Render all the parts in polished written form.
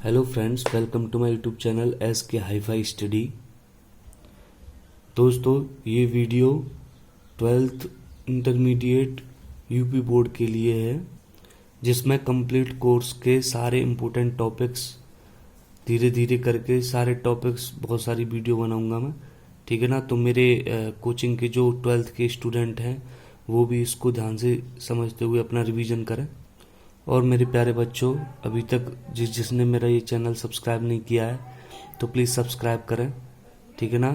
Hello friends, welcome to my YouTube channel S K hi fi study. दोस्तों, ये video 12th intermediate UP board के लिए है, जिसमें कंप्लीट कोर्स के सारे इम्पोर्टेंट टॉपिक्स धीरे धीरे करके सारे टॉपिक्स बहुत सारी वीडियो बनाऊंगा मैं। ठीक है ना। तो मेरे कोचिंग के जो 12th के स्टूडेंट हैं वो भी इसको ध्यान से समझते हुए अपना रिवीजन करें। और मेरे प्यारे बच्चों, अभी तक जिसने मेरा ये चैनल सब्सक्राइब नहीं किया है तो प्लीज़ सब्सक्राइब करें। ठीक है ना।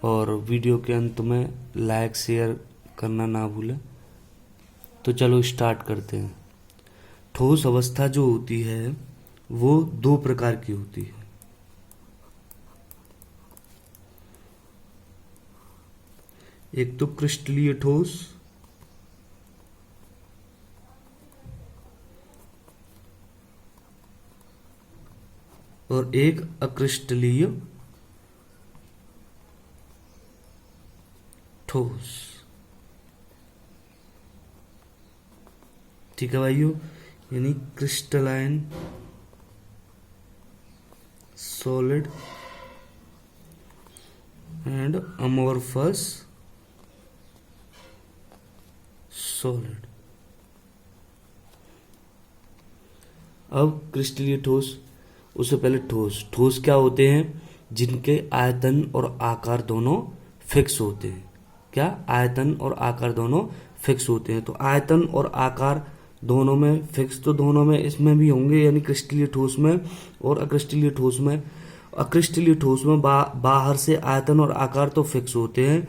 और वीडियो के अंत में लाइक शेयर करना ना भूलें। तो चलो स्टार्ट करते हैं। ठोस अवस्था जो होती है वो दो प्रकार की होती है। एक तो क्रिस्टलीय ठोस और एक अक्रिस्टलीय ठोस। ठीक है भाइयों, यानी crystalline solid and amorphous solid. अब क्रिस्टलीय ठोस, उससे पहले ठोस। ठोस क्या होते हैं? जिनके आयतन और आकार दोनों फिक्स होते हैं। क्या? आयतन और आकार दोनों फिक्स होते हैं। तो आयतन और आकार दोनों में फिक्स तो दोनों में इसमें भी होंगे, यानी क्रिस्टलीय ठोस में और अक्रिस्टलीय ठोस में। अक्रिस्टलीय ठोस में बाहर से आयतन और आकार तो फिक्स होते हैं,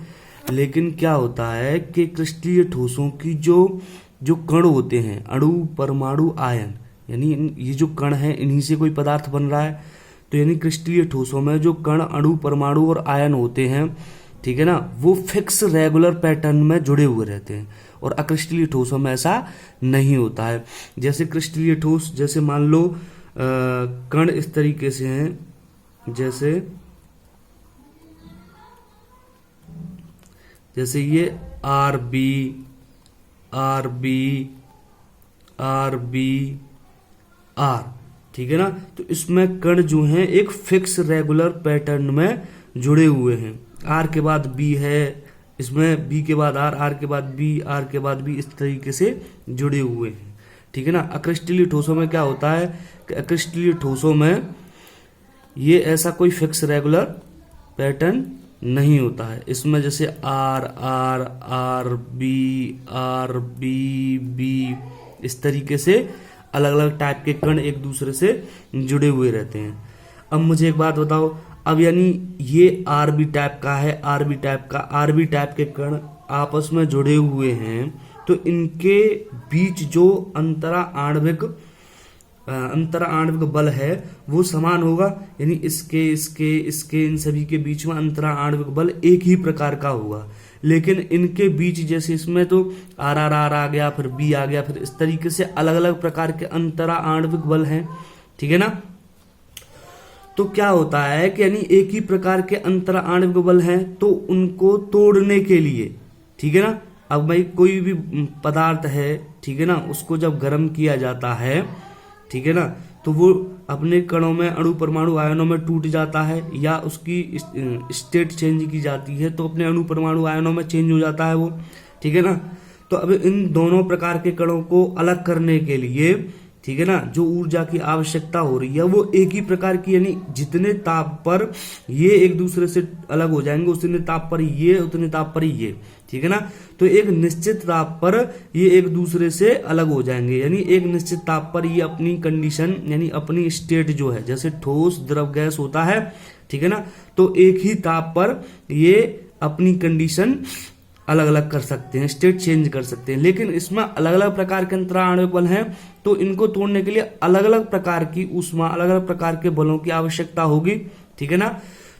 लेकिन क्या होता है कि क्रिस्टलीय ठोसों की जो जो कण होते हैं, अणु परमाणु आयन, यानी ये जो कण है इन्हीं से कोई पदार्थ बन रहा है। तो यानी क्रिस्टलीय ठोसों में जो कण अणु परमाणु और आयन होते हैं, ठीक है ना, वो फिक्स रेगुलर पैटर्न में जुड़े हुए रहते हैं। और अक्रिस्टलीय ठोसों में ऐसा नहीं होता है। जैसे क्रिस्टलीय ठोस, जैसे मान लो कण इस तरीके से हैं, जैसे ये R B R B R B R. ठीक है ना। तो इसमें कण जो हैं एक फिक्स रेगुलर पैटर्न में जुड़े हुए हैं। आर के बाद बी है, इसमें बी के बाद आर, आर के बाद बी, आर के बाद बी, इस तरीके से जुड़े हुए हैं। ठीक है ना। अक्रिस्टलीय ठोसों में क्या होता है कि अक्रिस्टलीय ठोसों में ये ऐसा कोई फिक्स रेगुलर पैटर्न नहीं होता है। इसमें जैसे R R R B B, इस तरीके से अलग अलग टाइप के कण एक दूसरे से जुड़े हुए रहते हैं। अब मुझे एक बात बताओ, अब यानी ये आर बी टाइप का है, आर बी टाइप के कण आपस में जुड़े हुए हैं, तो इनके बीच जो अंतरा आणविक बल है वो समान होगा। यानी इसके इन सभी के बीच में अंतरा आणविक बल एक ही प्रकार का होगा। लेकिन इनके बीच, जैसे इसमें तो आर आर आर आ गया, फिर बी आ गया, फिर इस तरीके से अलग अलग प्रकार के अंतरा आणविक बल हैं। ठीक है ना। तो क्या होता है कि यानी एक ही प्रकार के अंतरा आणविक बल हैं, तो उनको तोड़ने के लिए, ठीक है ना, अब भाई कोई भी पदार्थ है, ठीक है ना, उसको जब गर्म किया जाता है, ठीक है ना, तो वो अपने कणों में अणु परमाणु आयनों में टूट जाता है, या उसकी स्टेट चेंज की जाती है तो अपने अणु परमाणु आयनों में चेंज हो जाता है वो। ठीक है ना। तो अब इन दोनों प्रकार के कणों को अलग करने के लिए, ठीक है ना, जो ऊर्जा की आवश्यकता हो रही है वो एक ही प्रकार की, यानी जितने ताप पर ये एक दूसरे से अलग हो जाएंगे उतने ताप पर ये, उतने ताप पर ये। ठीक है ना। तो एक निश्चित ताप पर ये एक दूसरे से अलग हो जाएंगे, यानी एक निश्चित ताप पर ये अपनी कंडीशन, यानी अपनी स्टेट जो है, जैसे ठोस द्रव गैस होता है, ठीक है ना, तो एक ही ताप पर ये अपनी कंडीशन अलग अलग कर सकते हैं, स्टेट चेंज कर सकते हैं। लेकिन इसमें अलग अलग प्रकार के अंतरा आणविक बल हैं, तो इनको तोड़ने के लिए अलग अलग प्रकार की ऊष्मा, अलग अलग प्रकार के बलों की आवश्यकता होगी। ठीक है ना।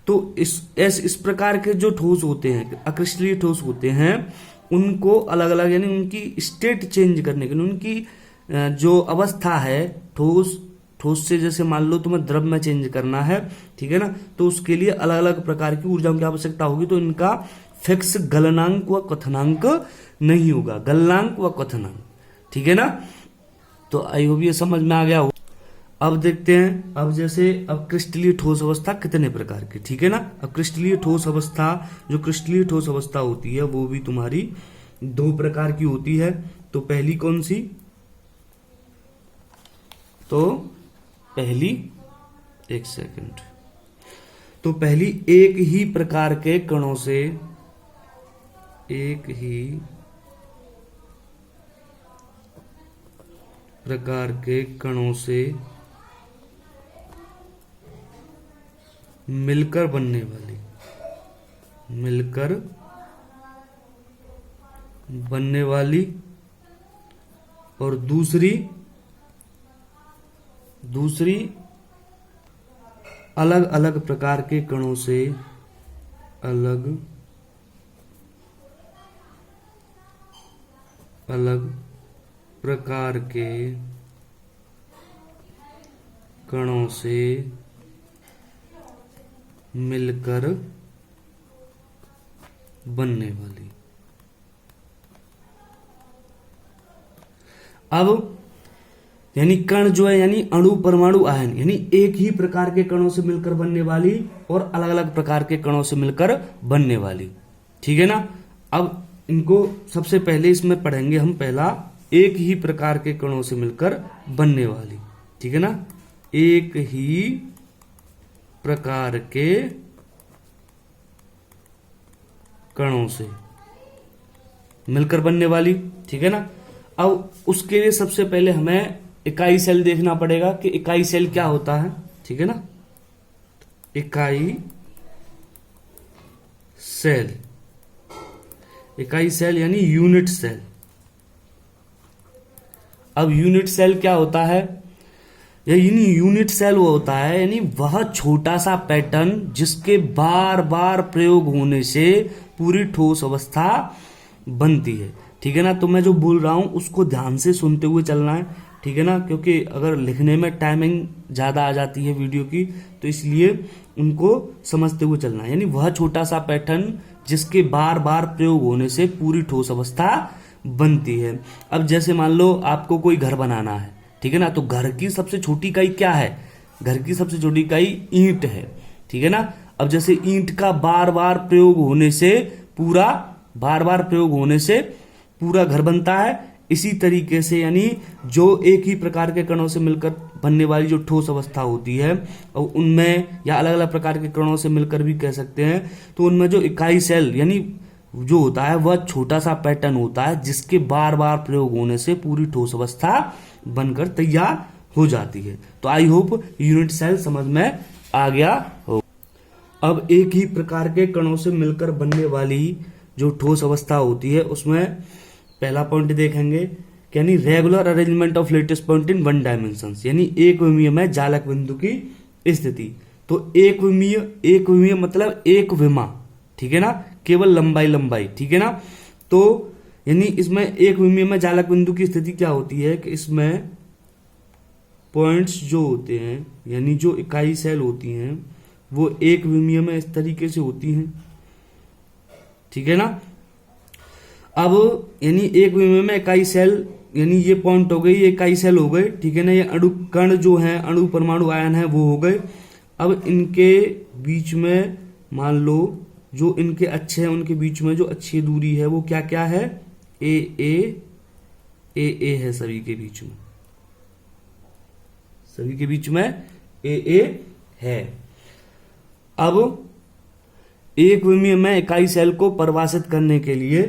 तो इस प्रकार के जो ठोस होते हैं, अक्रिस्टलीय ठोस होते हैं, उनको अलग अलग, यानी उनकी स्टेट चेंज करने के लिए, उनकी जो अवस्था है ठोस से, जैसे मान लो तुम्हें द्रव में चेंज करना है, ठीक है ना, तो उसके लिए अलग अलग प्रकार की ऊर्जाओं की आवश्यकता होगी। तो इनका फिक्स गलनांक व क्वथनांक नहीं होगा, गलनांक व क्वथनांक। ठीक है ना। तो आई होप ये समझ में आ गया हो। अब देखते हैं, अब जैसे अब क्रिस्टलीय ठोस अवस्था कितने प्रकार की, ठीक है ना। अब क्रिस्टलीय ठोस अवस्था, जो क्रिस्टलीय ठोस अवस्था होती है वो भी तुम्हारी 2 प्रकार की होती है। तो पहली कौन सी, तो पहली, एक सेकंड, तो पहली एक ही प्रकार के कणों से, एक ही प्रकार के कणों से मिलकर बनने वाली, मिलकर बनने वाली, और दूसरी अलग अलग प्रकार के कणों से, अलग अलग प्रकार के कणों से मिलकर बनने वाली। अब यानी कण जो है, यानी अणु परमाणु आयन, यानी एक ही प्रकार के कणों से मिलकर बनने वाली और अलग अलग प्रकार के कणों से मिलकर बनने वाली, ठीक है ना। अब इनको सबसे पहले इसमें पढ़ेंगे हम, पहला एक ही प्रकार के कणों से मिलकर बनने वाली, ठीक है ना। एक ही प्रकार के कणों से मिलकर बनने वाली, ठीक है ना। अब उसके लिए सबसे पहले हमें इकाई सेल देखना पड़ेगा कि इकाई सेल क्या होता है, ठीक है ना। इकाई सेल, इकाई सेल यानी यूनिट सेल। अब यूनिट सेल क्या होता है, यानी यूनिट सेल वो होता है, यानी वह छोटा सा पैटर्न जिसके बार बार प्रयोग होने से पूरी ठोस अवस्था बनती है, ठीक है ना। तो मैं जो बोल रहा हूं उसको ध्यान से सुनते हुए चलना है, ठीक है ना, क्योंकि अगर लिखने में टाइमिंग ज्यादा आ जाती है वीडियो की, तो इसलिए उनको समझते हुए चलना है। यानी वह छोटा सा पैटर्न जिसके बार बार प्रयोग होने से पूरी ठोस अवस्था बनती है। अब जैसे मान लो आपको कोई घर बनाना है, ठीक है ना, तो घर की सबसे छोटी इकाई क्या है, घर की सबसे छोटी इकाई ईंट है, ठीक है ना। अब जैसे ईंट का बार बार प्रयोग होने से पूरा घर बनता है, इसी तरीके से यानी जो एक ही प्रकार के कणों से मिलकर बनने वाली जो ठोस अवस्था होती है, और उनमें, या अलग अलग प्रकार के कणों से मिलकर भी कह सकते हैं, तो उनमें जो इकाई सेल यानी जो होता है वह छोटा सा पैटर्न होता है जिसके बार बार प्रयोग होने से पूरी ठोस अवस्था बनकर तैयार हो जाती है। तो आई होप यूनिट सेल समझ में आ गया हो। अब एक ही प्रकार के कणों से मिलकर बनने वाली जो ठोस अवस्था होती है उसमें पहला पॉइंट देखेंगे, यानी regular arrangement of latest point in one dimension, यानी एक विमीय में जालक बिंदु की स्थिति। तो एक विमीय मतलब एक विमा, ठीक है ना, केवल लंबाई, ठीक है ना। तो यानी इसमें एक विमीय में जालक बिंदु की स्थिति क्या होती है कि इसमें पॉइंट्स जो होते हैं, यानी जो इकाई सेल होती हैं, वो एक विमीय में इस तरीके से होती हैं, ठीक है ना। अब यानी एक विमीय में इकाई सेल, यानी ये पॉइंट हो गई, ये इकाई सेल हो गए, ठीक है ना। ये अणु कण जो है, अणु परमाणु आयन है, वो हो गए। अब इनके बीच में मान लो जो इनके अच्छे हैं, उनके बीच में जो अच्छी दूरी है वो क्या क्या है, ए है, सभी के बीच में ए है। अब एक विमीय में इकाई सेल को परिभाषित करने के लिए,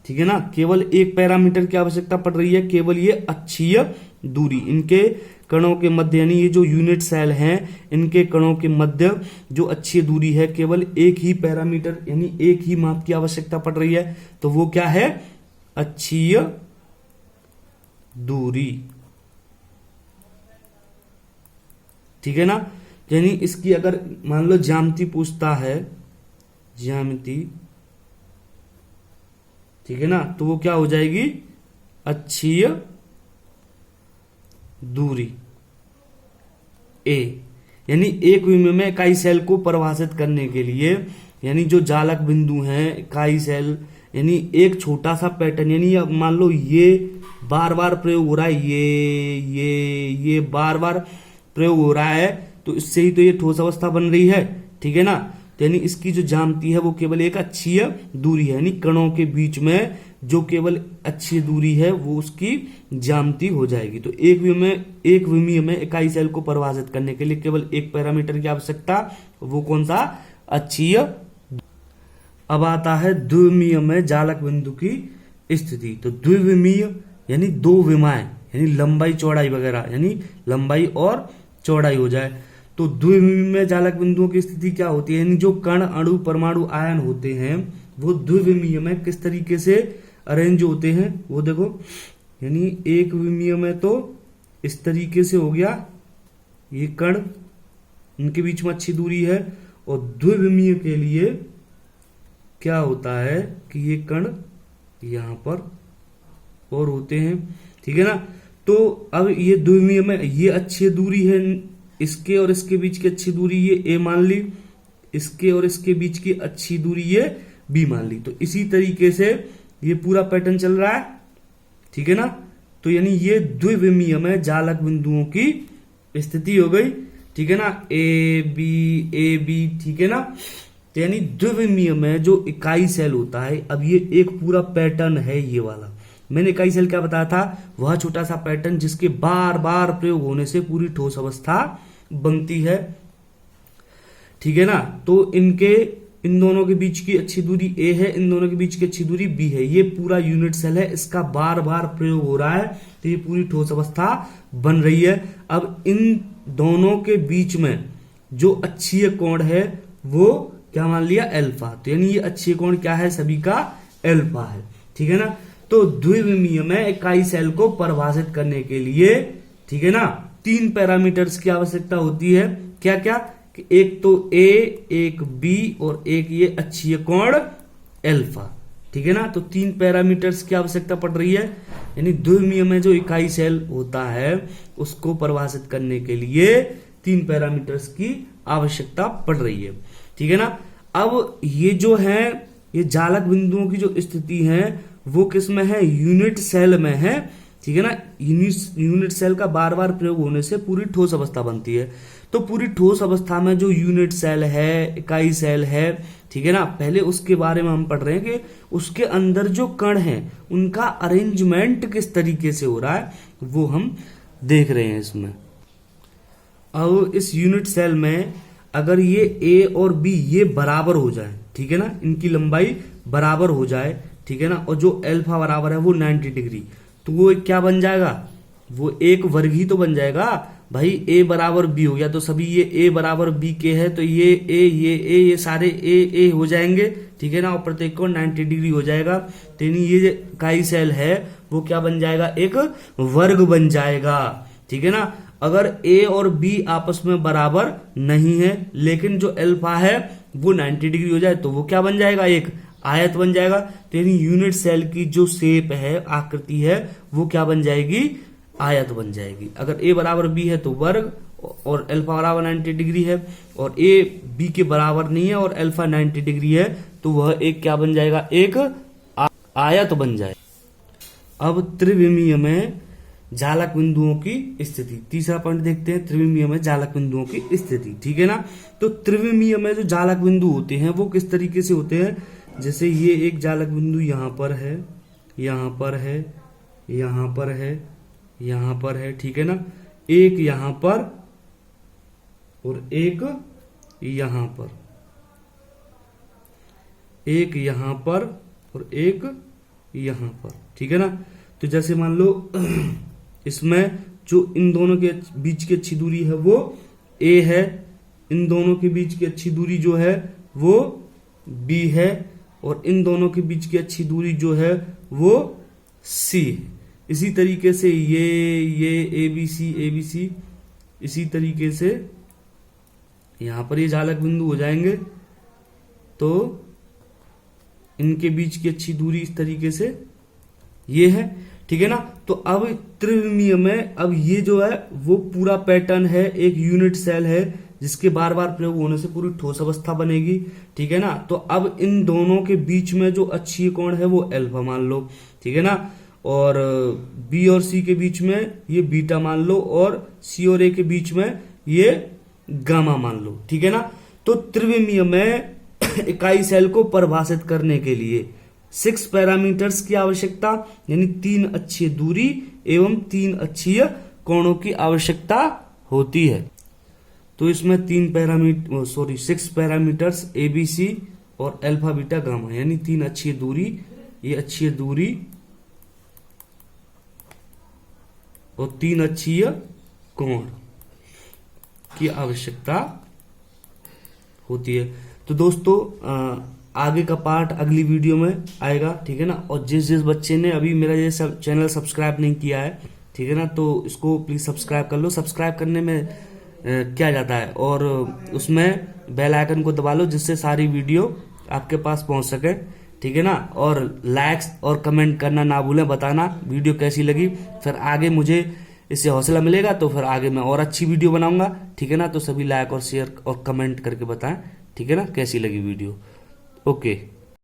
ठीक है ना, केवल एक पैरामीटर की आवश्यकता पड़ रही है, केवल ये अक्षीय दूरी। इनके कणों के मध्य, यानी ये जो यूनिट सेल हैं, इनके कणों के मध्य जो अक्षीय दूरी है, केवल एक ही पैरामीटर यानी एक ही माप की आवश्यकता पड़ रही है। तो वो क्या है, अक्षीय दूरी, ठीक है ना। यानी इसकी अगर मान लो ज्यामिति पूछता है, ज्यामिति, ठीक है ना, तो वो क्या हो जाएगी, अक्षीय दूरी ए। यानी एक विमीय में इकाई सेल को परिभाषित करने के लिए, यानी जो जालक बिंदु हैं, इकाई सेल, यानी एक छोटा सा पैटर्न, यानी मान लो ये बार बार प्रयोग हो रहा है, ये बार बार प्रयोग हो रहा है, तो इससे ही तो ये ठोस अवस्था बन रही है, ठीक है ना। तो यानी इसकी जो ज्यामिति है वो केवल एक अक्षीय दूरी है, यानी कणों के बीच में जो केवल अक्षीय दूरी है वो उसकी ज्यामिति हो जाएगी। तो एक विमीय में इकाई सेल को परिभाषित करने के लिए केवल एक पैरामीटर की आवश्यकता, वो कौन सा, अक्षीय। अब आता है द्विविमीय में जालक बिंदु की स्थिति। तो द्विविमीय यानी दो विमाएं, यानी लंबाई चौड़ाई वगैरह, यानी लंबाई और चौड़ाई हो जाए। तो द्विविमीय में जालक बिंदुओं की स्थिति क्या होती है, यानी जो कण अणु परमाणु आयन होते हैं वो द्विविमीय में किस तरीके से अरेंज होते हैं, वो देखो। यानी एक विमीय में तो इस तरीके से हो गया, ये कण, इनके बीच में अच्छी दूरी है, और द्विविमीय के लिए क्या होता है कि ये कण यहां पर और होते हैं, ठीक है ना। तो अब ये द्विविमीय में ये अच्छी दूरी है, इसके और इसके बीच की अच्छी दूरी ये ए मान ली, इसके और इसके बीच की अच्छी दूरी ये बी मान ली। तो इसी तरीके से ये पूरा पैटर्न चल रहा है, ठीक है ना। तो यानी ये द्विविमीय में जालक बिंदुओं की स्थिति हो गई, ठीक है ना, ए बी, ठीक है ना। तो यानी द्विविमीय में जो इकाई सेल होता है, अब ये एक पूरा पैटर्न है, ये वाला मैंने इकाई सेल क्या बताया था, वह छोटा सा पैटर्न जिसके बार बार प्रयोग होने से पूरी ठोस अवस्था बनती है, ठीक है ना। तो इन दोनों के बीच की अच्छी दूरी ए है, इन दोनों के बीच की अच्छी दूरी बी है, ये पूरा यूनिट सेल है, इसका बार बार प्रयोग हो रहा है, तो ये पूरी ठोस अवस्था बन रही है। अब इन दोनों के बीच में जो अक्षीय कोण है वो क्या मान लिया, एल्फा। तो यानी ये अक्षीय कोण क्या है, सभी का एल्फा है, ठीक है ना। तो द्विविमीय में इकाई सेल को परिभाषित करने के लिए, ठीक है ना, तीन पैरामीटर्स की आवश्यकता होती है। क्या क्या, कि एक तो ए, एक बी और एक ये अक्षीय कोण एल्फा, ठीक है ना। तो तीन पैरामीटर्स की आवश्यकता पड़ रही है, यानी द्विविमीय में जो इकाई सेल होता है उसको परिभाषित करने के लिए तीन पैरामीटर्स की आवश्यकता पड़ रही है, ठीक है ना। अब ये जो है, ये जालक बिंदुओं की जो स्थिति है वो किस में है, यूनिट सेल में है, ठीक है ना। यूनिट सेल का बार बार प्रयोग होने से पूरी ठोस अवस्था बनती है। तो पूरी ठोस अवस्था में जो यूनिट सेल है, इकाई सेल है, ठीक है ना, पहले उसके बारे में हम पढ़ रहे हैं कि उसके अंदर जो कण हैं उनका अरेंजमेंट किस तरीके से हो रहा है वो हम देख रहे हैं इसमें। अब इस यूनिट सेल में अगर ये ए और बी ये बराबर हो जाए, ठीक है ना, इनकी लंबाई बराबर हो जाए, ठीक है ना, और जो अल्फा बराबर है वो 90 डिग्री, तो वो क्या बन जाएगा, वो एक वर्ग ही तो बन जाएगा भाई। ए बराबर बी हो गया तो सभी ये ए बराबर बी के है, तो ये ए ये सारे ए हो जाएंगे, ठीक है ना, और प्रत्येक को 90 डिग्री हो जाएगा। तो ये इकाई सेल है वो क्या बन जाएगा, एक वर्ग बन जाएगा, ठीक है ना। अगर ए और बी आपस में बराबर नहीं है लेकिन जो अल्फा है वो 90 डिग्री हो जाए तो वो क्या बन जाएगा, एक आयत बन जाएगा। तो यानी यूनिट सेल की जो शेप है, आकृति है, वो क्या बन जाएगी, आयत बन जाएगी। अगर ए बराबर बी है तो वर्ग, और अल्फा बराबर 90 डिग्री है, और ए बी के बराबर नहीं है और अल्फा 90 डिग्री है, तो वह एक क्या बन जाएगा, एक आयत बन जाए। अब त्रिविमीय में जालक बिंदुओं की स्थिति, तीसरा पॉइंट देखते हैं, त्रिविमीय में जालक बिंदुओं की स्थिति, ठीक है ना। तो त्रिविमीय में जो जालक बिंदु होते हैं वो किस तरीके से होते हैं, जैसे ये एक जालक बिंदु यहां पर है, यहां पर है, यहां पर है, यहां पर है, ठीक है ना, एक यहां पर और एक यहां पर, एक यहां पर और एक यहां पर, ठीक है ना। तो जैसे मान लो इसमें जो इन दोनों के बीच की अच्छी दूरी है वो ए है, इन दोनों के बीच की अच्छी दूरी जो है वो बी है, और इन दोनों के बीच की अच्छी दूरी जो है वो सी है। इसी तरीके से ये ए बी सी, इसी तरीके से यहां पर ये जालक बिंदु हो जाएंगे, तो इनके बीच की अच्छी दूरी इस तरीके से ये है, ठीक है ना। तो अब त्रिविमीय में अब ये जो है वो पूरा पैटर्न है, एक यूनिट सेल है जिसके बार बार प्रयोग होने से पूरी ठोस अवस्था बनेगी, ठीक है ना। तो अब इन दोनों के बीच में जो अक्षीय कोण है वो अल्फा मान लो, ठीक है ना, और बी और सी के बीच में ये बीटा मान लो, और सी और ए के बीच में ये गामा मान लो, ठीक है ना। तो त्रिविमीय में इकाई सेल को परिभाषित करने के लिए 6 पैरामीटर्स की आवश्यकता, यानी 3 अक्षीय दूरी एवं 3 अक्षीय कोणों की आवश्यकता होती है। तो इसमें 6 पैरामीटर्स ए बी सी और अल्फा बीटा गामा, यानी 3 अक्षीय दूरी, ये अक्षीय दूरी और 3 अक्षीय कोण की आवश्यकता होती है। तो दोस्तों आगे का पार्ट अगली वीडियो में आएगा, ठीक है ना। और जिस बच्चे ने अभी मेरा ये सब चैनल सब्सक्राइब नहीं किया है, ठीक है ना, तो इसको प्लीज सब्सक्राइब कर लो। सब्सक्राइब करने में क्या जाता है, और उसमें बेल आइकन को दबा लो जिससे सारी वीडियो आपके पास पहुंच सके, ठीक है ना। और लाइक्स और कमेंट करना ना भूलें, बताना वीडियो कैसी लगी, फिर आगे मुझे इससे हौसला मिलेगा, तो फिर आगे मैं और अच्छी वीडियो बनाऊंगा, ठीक है ना। तो सभी लाइक और शेयर और कमेंट करके बताएं, ठीक है ना, कैसी लगी वीडियो। ओके।